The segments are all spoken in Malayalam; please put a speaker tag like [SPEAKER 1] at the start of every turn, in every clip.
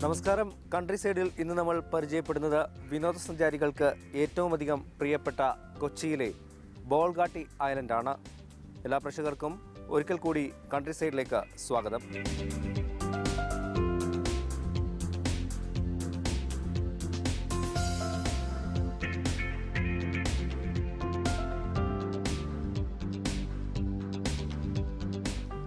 [SPEAKER 1] നമസ്കാരം. കൺട്രി സൈഡിൽ ഇന്ന് നമ്മൾ പരിചയപ്പെടുന്നത് വിനോദസഞ്ചാരികൾക്ക് ഏറ്റവും അധികം പ്രിയപ്പെട്ട കൊച്ചിയിലെ ബോൾഗാട്ടി ഐലൻഡാണ്. എല്ലാ പ്രേക്ഷകർക്കും ഒരിക്കൽ കൂടി കൺട്രി സൈഡിലേക്ക് സ്വാഗതം.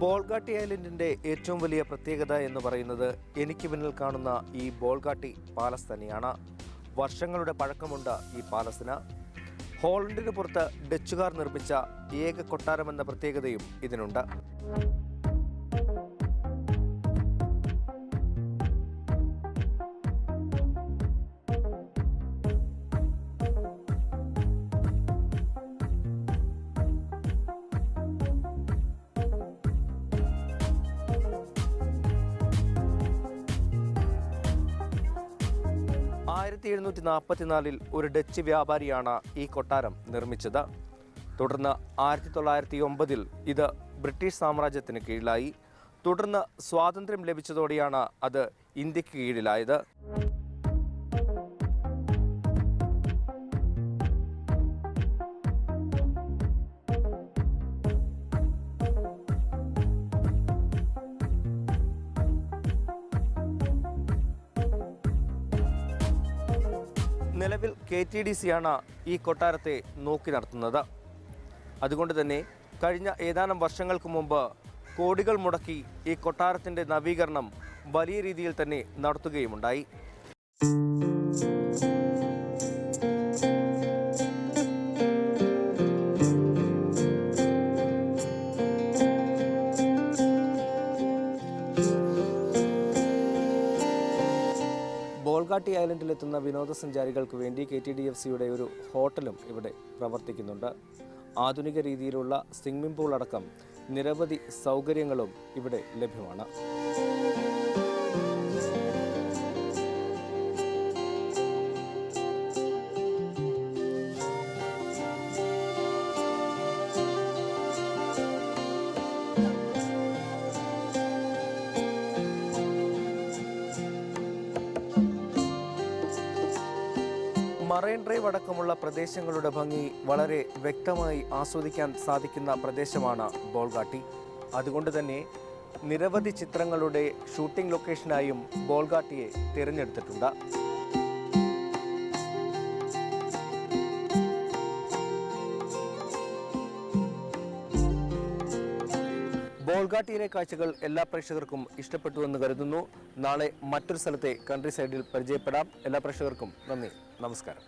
[SPEAKER 1] ബോൾഗാട്ടി ഐലൻഡിൻ്റെ ഏറ്റവും വലിയ പ്രത്യേകത എന്ന് പറയുന്നത് എനിക്ക് പിന്നിൽ കാണുന്ന ഈ ബോൾഗാട്ടി പാലസ് തന്നെയാണ്. വർഷങ്ങളുടെ പഴക്കമുണ്ട് ഈ പാലസിന്. ഹോളണ്ടിന് പുറത്ത് ഡച്ചുകാർ നിർമ്മിച്ച ഏക കൊട്ടാരമെന്ന പ്രത്യേകതയും ഇതിനുണ്ട്. ഒരു ഡച്ച് വ്യാപാരിയാണ് ഈ കൊട്ടാരം നിർമ്മിച്ചത്. തുടർന്ന് 1909 ഇത് ബ്രിട്ടീഷ് സാമ്രാജ്യത്തിന് കീഴിലായി. തുടർന്ന് സ്വാതന്ത്ര്യം ലഭിച്ചതോടെയാണ് അത് ഇന്ത്യക്ക് കീഴിലായത്. നിലവിൽ KTDC ആണ് ഈ കൊട്ടാരത്തെ നോക്കി നടത്തുന്നത്. അതുകൊണ്ട് തന്നെ കഴിഞ്ഞ ഏതാനും വർഷങ്ങൾക്ക് മുമ്പ് കോടികൾ മുടക്കി ഈ കൊട്ടാരത്തിൻ്റെ നവീകരണം വലിയ രീതിയിൽ തന്നെ നടത്തുകയുമുണ്ടായി. ബോൾഗാട്ടി ഐലൻഡിലെത്തുന്ന വിനോദസഞ്ചാരികൾക്ക് വേണ്ടി KTDFCയുടെ ഒരു ഹോട്ടലും ഇവിടെ പ്രവർത്തിക്കുന്നുണ്ട്. ആധുനിക രീതിയിലുള്ള സ്വിമ്മിംഗ് പൂൾ അടക്കം നിരവധി സൗകര്യങ്ങളും ഇവിടെ ലഭ്യമാണ്. മറൈൻ ഡ്രൈവ് അടക്കമുള്ള പ്രദേശങ്ങളുടെ ഭംഗി വളരെ വ്യക്തമായി ആസ്വദിക്കാൻ സാധിക്കുന്ന പ്രദേശമാണ് ബോൾഗാട്ടി. അതുകൊണ്ട് തന്നെ നിരവധി ചിത്രങ്ങളുടെ ഷൂട്ടിംഗ് ലൊക്കേഷനായും ബോൾഗാട്ടിയെ തിരഞ്ഞെടുത്തിട്ടുണ്ട്. ബോൾഗാട്ടിയിലെ കാഴ്ചകൾ എല്ലാ പ്രേക്ഷകർക്കും ഇഷ്ടപ്പെട്ടു എന്ന് കരുതുന്നു. നാളെ മറ്റൊരു സ്ഥലത്തെ കൺട്രി സൈഡിൽ പരിചയപ്പെടാം. എല്ലാ പ്രേക്ഷകർക്കും നന്ദി, നമസ്കാരം.